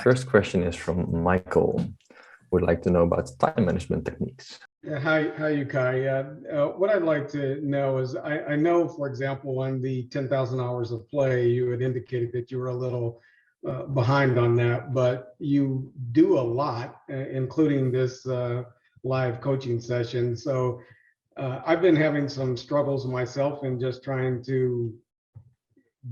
first question is from Michael, who would like to know about time management techniques. Yeah, hi, you Kai. What I'd like to know is, I know, for example, on the 10,000 hours of play, you had indicated that you were a little behind on that, but you do a lot, including this live coaching session. So I've been having some struggles myself in just trying to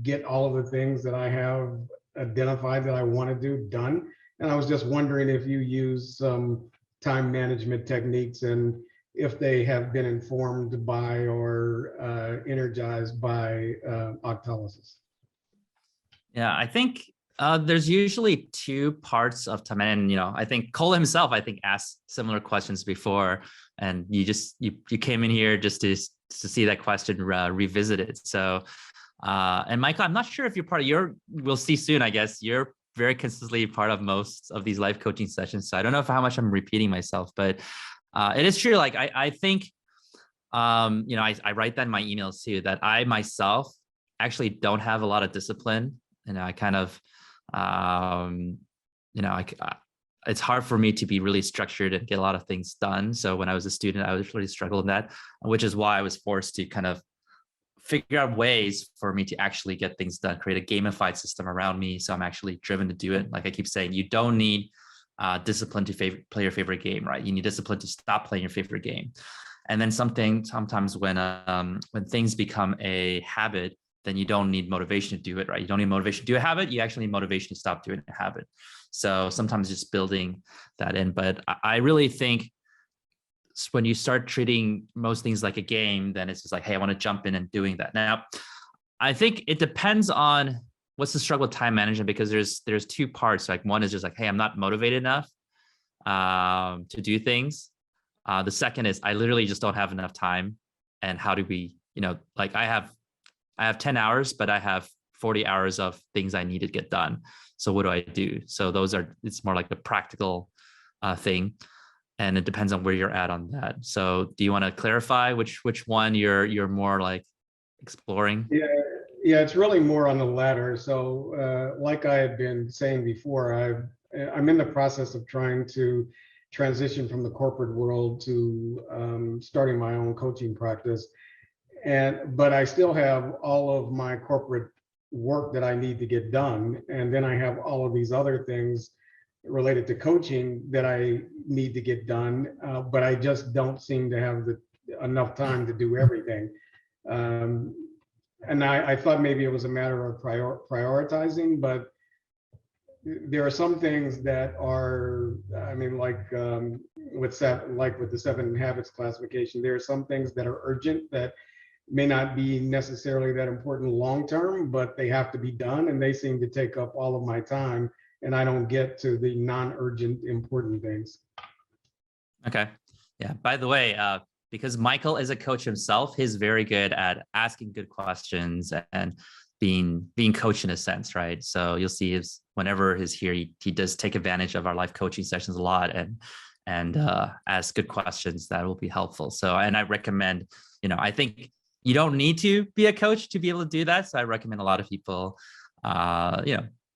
get all of the things that I have identified that I want to do done. And I was just wondering if you use some time management techniques and if they have been informed by or energized by Octalysis. Yeah, I think there's usually two parts of time, and I think Cole himself, asked similar questions before, and you came in here just to see that question revisited. So, and Michael, I'm not sure if you're part of we'll see soon, I guess. You're very consistently part of most of these live coaching sessions. So I don't know how much I'm repeating myself, but it is true. Like I think, I write that in my emails too, that I myself actually don't have a lot of discipline. I kind of, it's hard for me to be really structured and get a lot of things done. So when I was a student, I was really struggling with that, which is why I was forced to kind of figure out ways for me to actually get things done, create a gamified system around me. So I'm actually driven to do it. Like I keep saying, you don't need discipline to play your favorite game, right? You need discipline to stop playing your favorite game. And then sometimes when things become a habit, then you don't need motivation to do it, right? You don't need motivation to do a habit. You actually need motivation to stop doing a habit. So sometimes just building that in. But I really think when you start treating most things like a game, then it's just like, hey, I want to jump in and doing that. Now, I think it depends on what's the struggle with time management, because there's two parts. Like one is just like, hey, I'm not motivated enough to do things. The second is I literally just don't have enough time. And how do we, like I have 10 hours, but I have 40 hours of things I need to get done. So what do I do? So it's more like a practical thing. And it depends on where you're at on that. So do you want to clarify which one you're more like exploring? Yeah, it's really more on the latter. So like I had been saying before, I'm in the process of trying to transition from the corporate world to starting my own coaching practice. But I still have all of my corporate work that I need to get done. And then I have all of these other things related to coaching that I need to get done, but I just don't seem to have enough time to do everything. And I thought maybe it was a matter of prioritizing, but there are some things that are, I mean, like with the 7 habits classification, there are some things that are urgent that may not be necessarily that important long term, but they have to be done, and they seem to take up all of my time, and I don't get to the non-urgent important things. Okay. Yeah. By the way, because Michael is a coach himself, he's very good at asking good questions and being coached in a sense, right? So you'll see whenever he's here, he does take advantage of our live coaching sessions a lot and ask good questions that will be helpful. So, and I recommend, I think you don't need to be a coach to be able to do that. So I recommend a lot of people,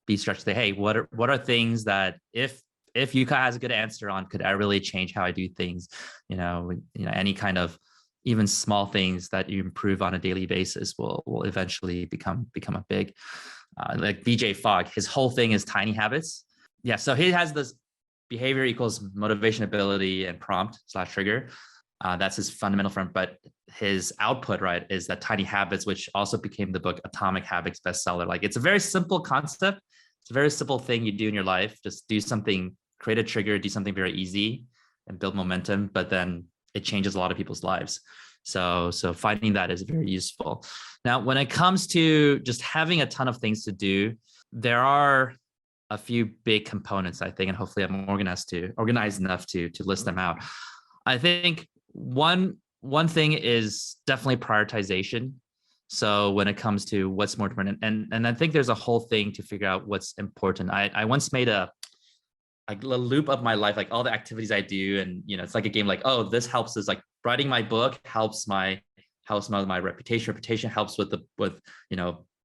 be structured. Say, hey, what are things that if Yuka has a good answer on, could I really change how I do things? Any kind of even small things that you improve on a daily basis will eventually become a big, like BJ Fogg, his whole thing is tiny habits. Yeah. So he has this behavior equals motivation, ability, and prompt / trigger. That's his fundamental front, but his output, right, is that tiny habits, which also became the book Atomic Habits bestseller. Like it's a very simple concept. It's a very simple thing you do in your life. Just do something, create a trigger, do something very easy and build momentum, but then it changes a lot of people's lives. So finding that is very useful. Now, when it comes to just having a ton of things to do, there are a few big components, I think, and hopefully I'm organized enough to list them out. I think one thing is definitely prioritization. So when it comes to what's more important, and I think there's a whole thing to figure out what's important. I once made a loop of my life, like all the activities I do, and it's like a game. Like, oh, this helps us. Like writing my book helps my reputation. Reputation helps with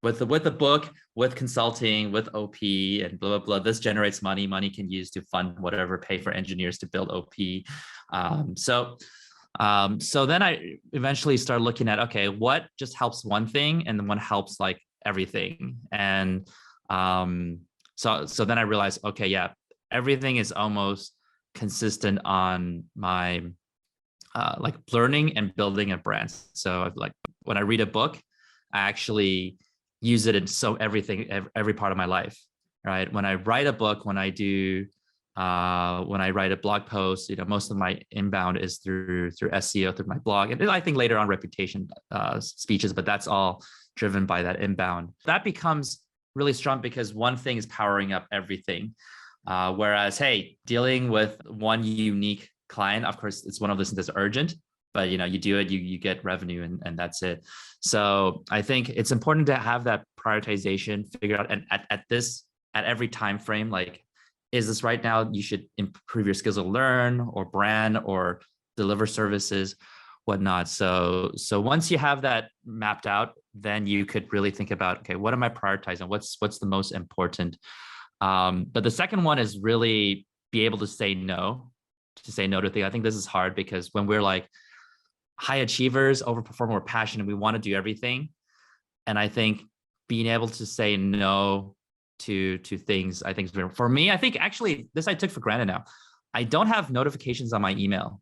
with the book, with consulting, with OP and blah, blah, blah. This generates money. Money can use to fund whatever, pay for engineers to build OP. So then I eventually started looking at, okay, what just helps one thing and then what helps like everything. And so then I realized, okay, yeah, everything is almost consistent on my like learning and building a brand. So like when I read a book, I actually use it in every part of my life, right? When I write a book, when I write a blog post, most of my inbound is through SEO, through my blog, and I think later on reputation speeches, but that's all driven by that inbound. That becomes really strong because one thing is powering up everything. Whereas, hey, dealing with one unique client, of course, it's one of those things that's urgent, but you do it, you get revenue, and that's it. So I think it's important to have that prioritization figured out, and at every time frame, like, is this right now? You should improve your skills to learn or brand or deliver services, whatnot. So once you have that mapped out, then you could really think about, okay, what am I prioritizing? What's the most important? But the second one is really be able to say no to things. I think this is hard because when we're like high achievers, overperform, we're passionate, we want to do everything. And I think being able to say no to things, I think for me, I think actually this I took for granted now. I don't have notifications on my email.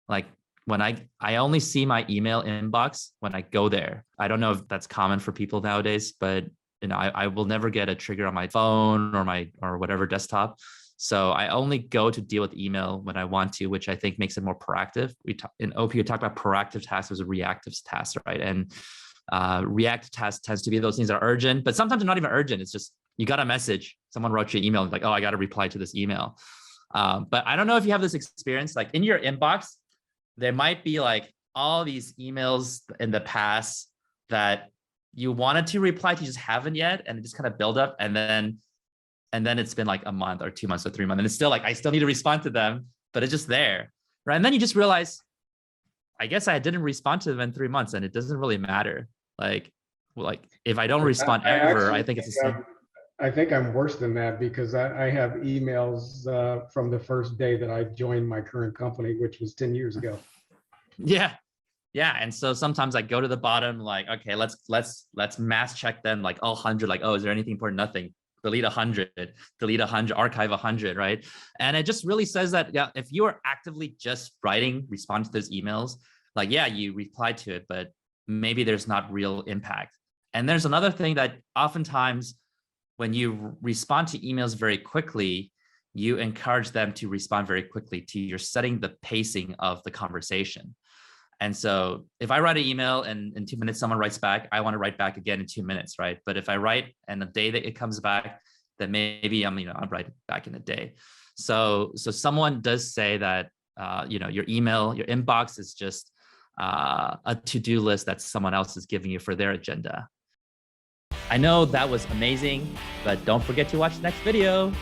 Like when I only see my email inbox when I go there. I don't know if that's common for people nowadays, but I will never get a trigger on my phone or whatever desktop. So I only go to deal with email when I want to, which I think makes it more proactive. In OP, we talk about proactive tasks as a reactive task, right? And reactive tasks tends to be those things that are urgent, but sometimes they're not even urgent. It's just, you got a message, someone wrote you an email, like, oh, I got to reply to this email. But I don't know if you have this experience, like in your inbox, there might be like all these emails in the past that you wanted to reply to, you just haven't yet. And it just kind of build up. And then it's been like a month or 2 months or 3 months. And it's still like, I still need to respond to them, but it's just there. Right. And then you just realize, I guess I didn't respond to them in 3 months and it doesn't really matter. Like if I don't respond ever, I think it's the same. I think I'm worse than that because I have emails from the first day that I joined my current company, which was 10 years ago. Yeah. And so sometimes I go to the bottom, like, okay, let's mass check them, like all 100, like, oh, is there anything important? Nothing. Delete 100, archive 100, right? And it just really says that, yeah, if you are actively just respond to those emails, like, yeah, you reply to it, but maybe there's not real impact. And there's another thing that oftentimes when you respond to emails very quickly, you encourage them to respond very quickly to you're setting the pacing of the conversation. And so if I write an email and in 2 minutes someone writes back, I want to write back again in 2 minutes, right? But if I write and the day that it comes back, then maybe I'll write back in a day. So someone does say that your email, your inbox is just a to-do list that someone else is giving you for their agenda. I know that was amazing, but don't forget to watch the next video.